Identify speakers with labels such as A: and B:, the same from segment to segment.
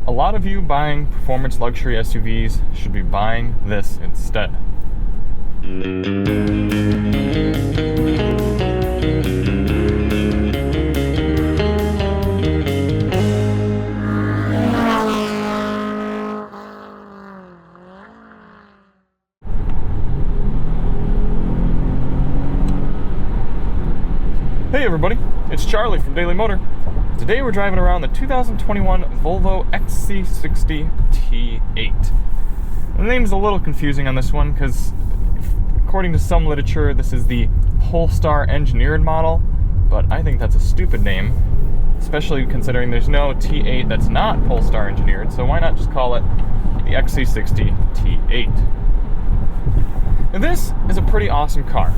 A: A lot of you buying performance luxury SUVs should be buying this instead. Hey everybody, it's Charlie from Daily Motor. Today we're driving around the 2021 Volvo XC60 T8. The name's a little confusing on this one because according to some literature this is the Polestar engineered model, but I think that's a stupid name, especially considering there's no T8 that's not Polestar engineered, so why not just call it the XC60 T8. Now this is a pretty awesome car.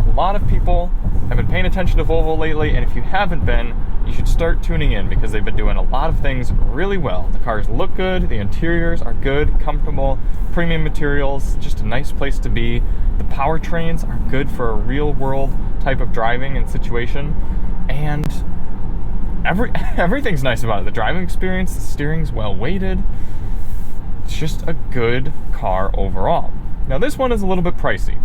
A: A lot of people have been paying attention to Volvo lately, and if you haven't been, you should start tuning in because they've been doing a lot of things really well. The cars look good, the interiors are good, comfortable, premium materials, just a nice place to be. The powertrains are good for a real world type of driving and situation, and everything's nice about it. The driving experience, the steering's well weighted. It's just a good car overall. Now this one is a little bit pricey.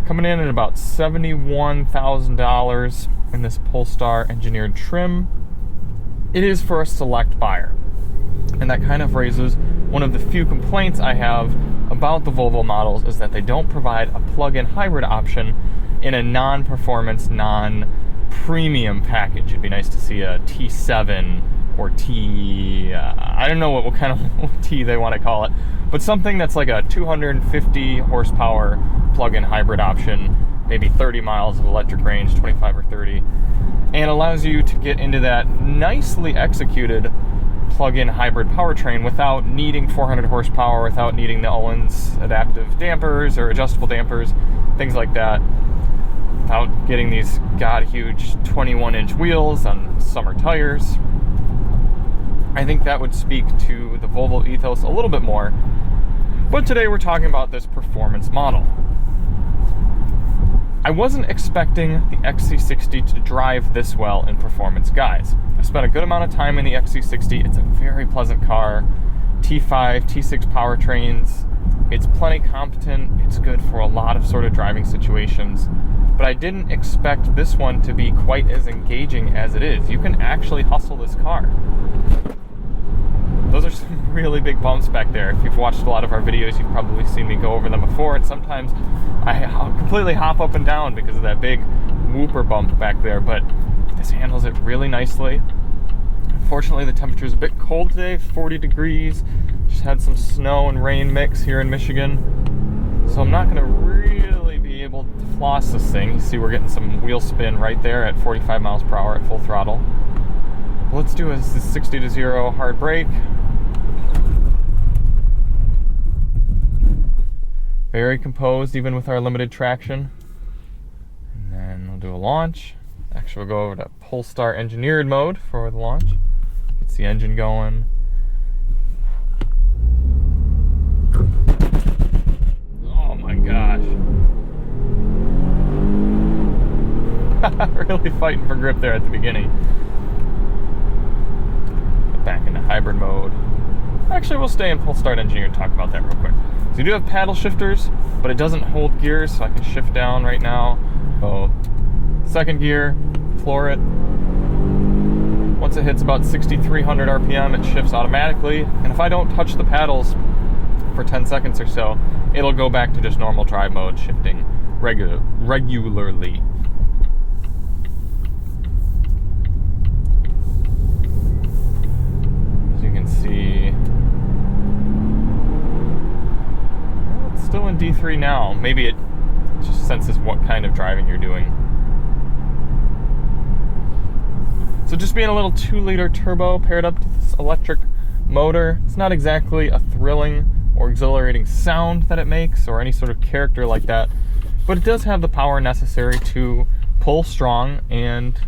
A: Coming in at about $71,000 in this Polestar engineered trim. It is for a select buyer. And that kind of raises one of the few complaints I have about the Volvo models is that they don't provide a plug-in hybrid option in a non-performance, non-premium package. It'd be nice to see a T7 or I don't know what kind of T they want to call it, but something that's like a 250 horsepower plug-in hybrid option, maybe 30 miles of electric range, 25 or 30, and allows you to get into that nicely executed plug-in hybrid powertrain without needing 400 horsepower, without needing the Owens adaptive dampers or adjustable dampers, things like that, without getting these huge 21-inch wheels on summer tires. I think that would speak to the Volvo ethos a little bit more. But today we're talking about this performance model. I wasn't expecting the XC60 to drive this well in performance, guys. I spent a good amount of time in the XC60. It's a very pleasant car. T5, T6 powertrains. It's plenty competent. It's good for a lot of sort of driving situations. But I didn't expect this one to be quite as engaging as it is. You can actually hustle this car. Those are some really big bumps back there. If you've watched a lot of our videos, you've probably seen me go over them before, and sometimes I completely hop up and down because of that big whooper bump back there, but this handles it really nicely. Unfortunately, the temperature is a bit cold today, 40 degrees. Just had some snow and rain mix here in Michigan, so I'm not gonna really be able to floss this thing. You see we're getting some wheel spin right there at 45 miles per hour at full throttle. Let's do a 60 to 0 hard brake. Very composed, even with our limited traction. And then we'll do a launch. Actually, we'll go over to Polestar engineered mode for the launch. Gets the engine going. Oh my gosh. Really fighting for grip there at the beginning. Back into hybrid mode. Actually, we'll stay in Polestar engineered and talk about that real quick. So you do have paddle shifters, but it doesn't hold gears, so I can shift down right now. So second gear, floor it. Once it hits about 6,300 RPM, it shifts automatically. And if I don't touch the paddles for 10 seconds or so, it'll go back to just normal drive mode, shifting regularly. As you can see, still in D3 now. Maybe it just senses what kind of driving you're doing. So just being a little 2-liter turbo paired up to this electric motor, it's not exactly a thrilling or exhilarating sound that it makes or any sort of character like that, but it does have the power necessary to pull strong and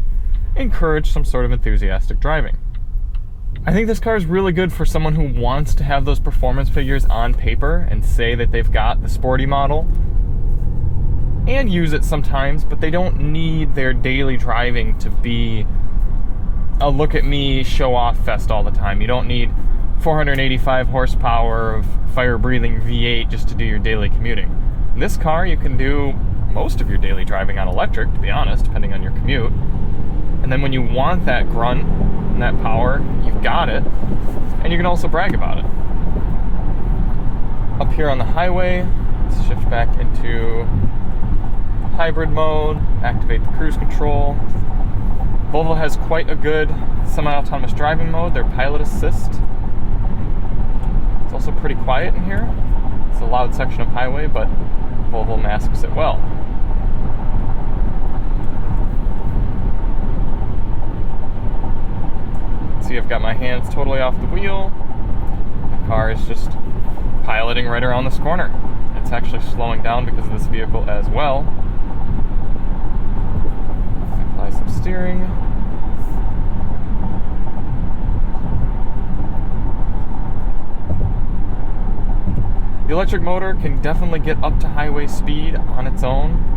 A: encourage some sort of enthusiastic driving. I think this car is really good for someone who wants to have those performance figures on paper and say that they've got the sporty model and use it sometimes, but they don't need their daily driving to be a look at me show off fest all the time. You don't need 485 horsepower of fire-breathing V8 just to do your daily commuting. In this car, you can do most of your daily driving on electric, to be honest, depending on your commute. And then when you want that grunt and that power, you've got it, and you can also brag about it. Up here on the highway, let's shift back into hybrid mode, activate the cruise control. Volvo has quite a good semi-autonomous driving mode, their pilot assist. It's also pretty quiet in here. It's a loud section of highway, but Volvo masks it well. See, I've got my hands totally off the wheel. The car is just piloting right around this corner. It's actually slowing down because of this vehicle as well. Apply some steering. The electric motor can definitely get up to highway speed on its own.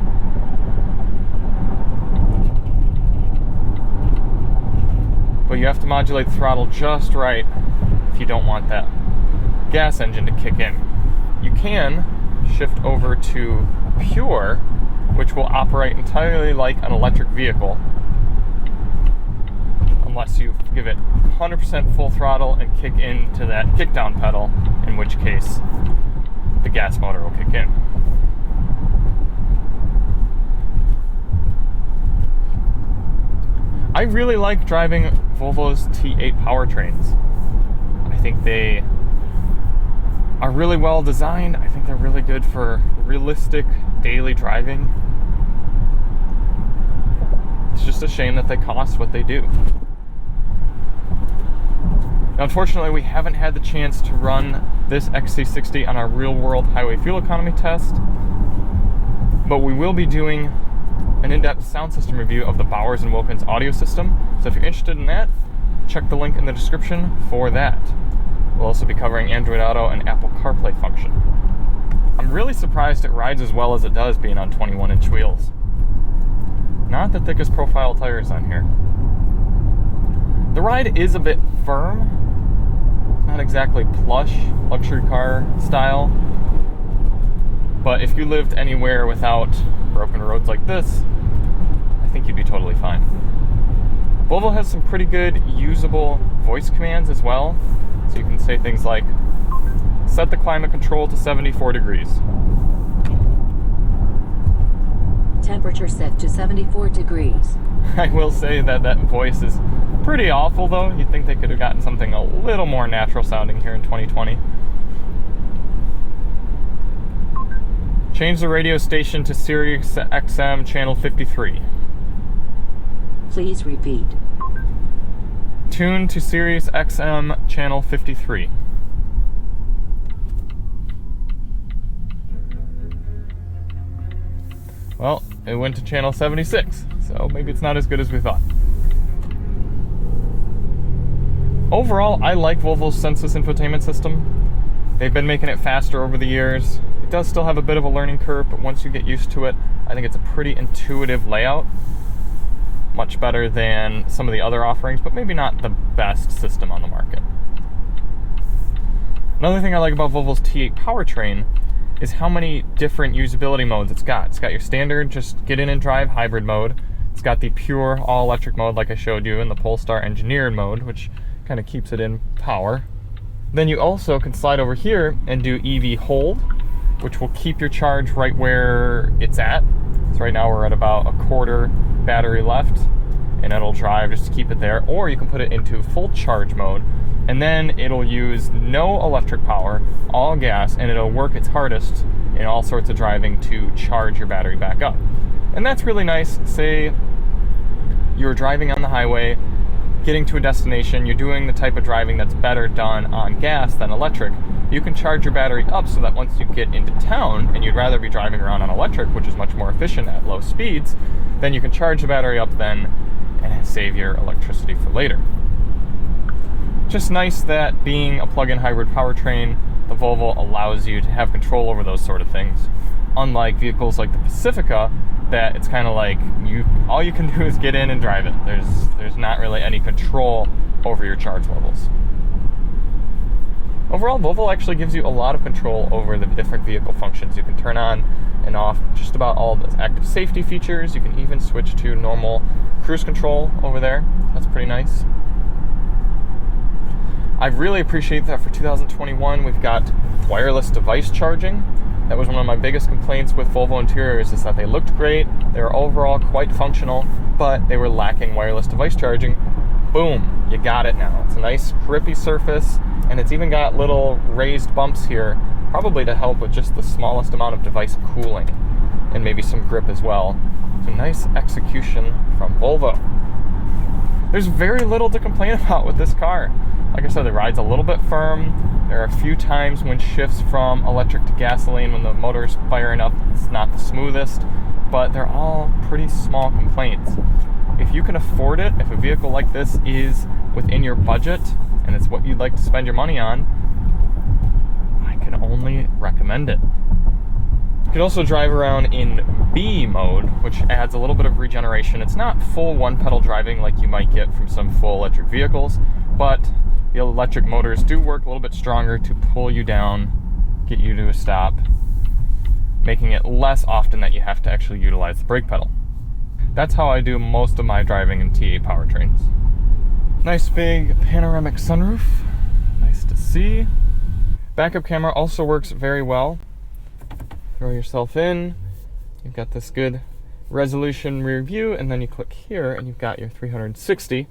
A: But you have to modulate the throttle just right if you don't want that gas engine to kick in. You can shift over to Pure, which will operate entirely like an electric vehicle, unless you give it 100% full throttle and kick into that kickdown pedal, in which case the gas motor will kick in. I really like driving Volvo's T8 powertrains. I think they are really well designed. I think they're really good for realistic daily driving. It's just a shame that they cost what they do. Now, unfortunately, we haven't had the chance to run this XC60 on our real-world highway fuel economy test, but we will be doing an in-depth sound system review of the Bowers & Wilkins audio system. So if you're interested in that, check the link in the description for that. We'll also be covering Android Auto and Apple CarPlay function. I'm really surprised it rides as well as it does being on 21-inch wheels. Not the thickest profile tires on here. The ride is a bit firm, not exactly plush, luxury car style, but if you lived anywhere without broken roads like this, I think you'd be totally fine. Volvo has some pretty good usable voice commands as well, so you can say things like, set the climate control to 74 degrees.
B: Temperature set to 74 degrees.
A: I will say that that voice is pretty awful though. You'd think they could have gotten something a little more natural sounding here in 2020. Change the radio station to Sirius XM channel 53.
B: Please repeat.
A: Tune to Sirius XM channel 53. Well, it went to channel 76, so maybe it's not as good as we thought. Overall, I like Volvo's Sensus infotainment system. They've been making it faster over the years. It does still have a bit of a learning curve, but once you get used to it, I think it's a pretty intuitive layout. Much better than some of the other offerings, but maybe not the best system on the market. Another thing I like about Volvo's T8 powertrain is how many different usability modes it's got. It's got your standard, just get in and drive hybrid mode. It's got the pure all-electric mode like I showed you, and the Polestar engineered mode, which kind of keeps it in power. Then you also can slide over here and do EV hold, which will keep your charge right where it's at. So right now we're at about a quarter battery left, and it'll drive just to keep it there. Or you can put it into full charge mode, and then it'll use no electric power, all gas, and it'll work its hardest in all sorts of driving to charge your battery back up. And that's really nice. Say you're driving on the highway, getting to a destination, you're doing the type of driving that's better done on gas than electric. You can charge your battery up so that once you get into town and you'd rather be driving around on electric, which is much more efficient at low speeds, then you can charge the battery up then and save your electricity for later. Just nice that being a plug-in hybrid powertrain, the Volvo allows you to have control over those sort of things. Unlike vehicles like the Pacifica, that it's kind of like all you can do is get in and drive it. There's not really any control over your charge levels. Overall, Volvo actually gives you a lot of control over the different vehicle functions. You can turn on and off just about all the active safety features. You can even switch to normal cruise control over there. That's pretty nice. I really appreciate that for 2021 we've got wireless device charging. That was one of my biggest complaints with Volvo interiors, is that they looked great, they were overall quite functional, but they were lacking wireless device charging. Boom, you got it now. It's a nice grippy surface, and it's even got little raised bumps here, probably to help with just the smallest amount of device cooling, and maybe some grip as well. So nice execution from Volvo. There's very little to complain about with this car. Like I said, the ride's a little bit firm. There are a few times when shifts from electric to gasoline, when the motor's firing up, it's not the smoothest, but they're all pretty small complaints. If you can afford it, if a vehicle like this is within your budget, and it's what you'd like to spend your money on, I can only recommend it. You can also drive around in B mode, which adds a little bit of regeneration. It's not full one-pedal driving like you might get from some full electric vehicles, but the electric motors do work a little bit stronger to pull you down, get you to a stop, making it less often that you have to actually utilize the brake pedal. That's how I do most of my driving in TA powertrains. Nice big panoramic sunroof, nice to see. Backup camera also works very well. Throw yourself in, you've got this good resolution rear view, and then you click here and you've got your 360.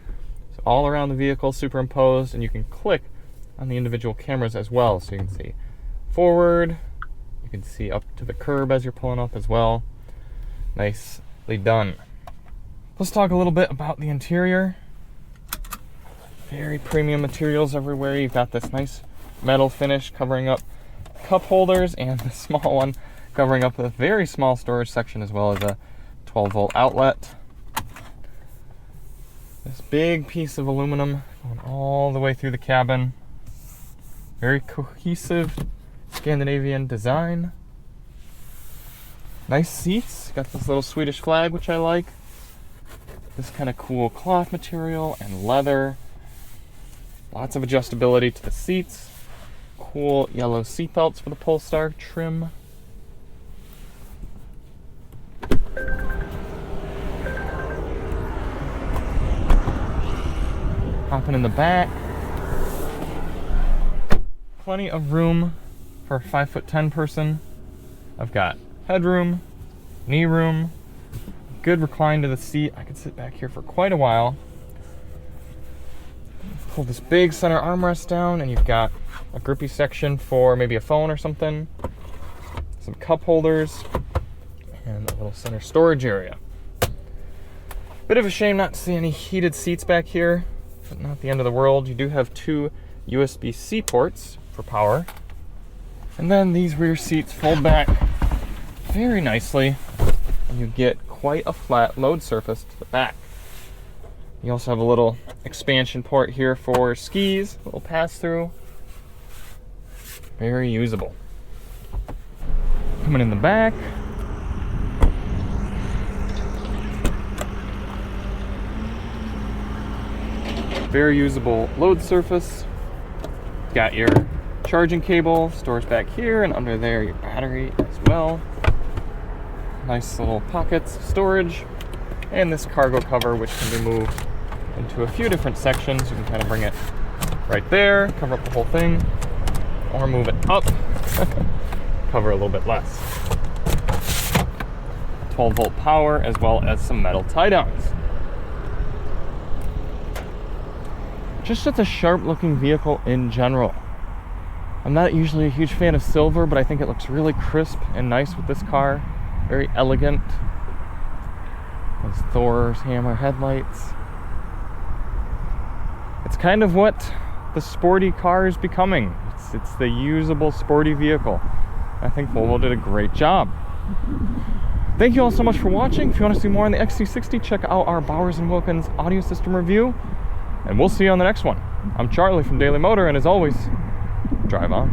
A: So all around the vehicle superimposed, and you can click on the individual cameras as well. So you can see forward, you can see up to the curb as you're pulling up as well. Nicely done. Let's talk a little bit about the interior. Very premium materials everywhere. You've got this nice metal finish covering up cup holders, and the small one covering up a very small storage section, as well as a 12-volt outlet. This big piece of aluminum going all the way through the cabin. Very cohesive Scandinavian design. Nice seats. Got this little Swedish flag, which I like. This kind of cool cloth material and leather. Lots of adjustability to the seats. Cool yellow seat belts for the Polestar trim. Hopping in the back. Plenty of room for a 5'10" person. I've got headroom, knee room, good recline to the seat. I could sit back here for quite a while. Pull this big center armrest down, and you've got a grippy section for maybe a phone or something. Some cup holders, and a little center storage area. Bit of a shame not to see any heated seats back here, but not the end of the world. You do have 2 USB-C ports for power. And then these rear seats fold back very nicely, and you get quite a flat load surface to the back. You also have a little expansion port here for skis, a little pass-through. Very usable. Coming in the back. Very usable load surface. Got your charging cable, stores back here, and under there your battery as well. Nice little pockets of storage. And this cargo cover, which can be moved into a few different sections. You can kind of bring it right there, cover up the whole thing, or move it up, cover a little bit less. 12-volt power, as well as some metal tie-downs. Just such a sharp-looking vehicle in general. I'm not usually a huge fan of silver, but I think it looks really crisp and nice with this car. Very elegant. Those Thor's hammer headlights. It's kind of what the sporty car is becoming. It's the usable sporty vehicle. I think Volvo did a great job. Thank you all so much for watching. If you want to see more on the XC60, check out our Bowers & Wilkins audio system review, and we'll see you on the next one. I'm Charlie from Daily Motor, and as always, drive on.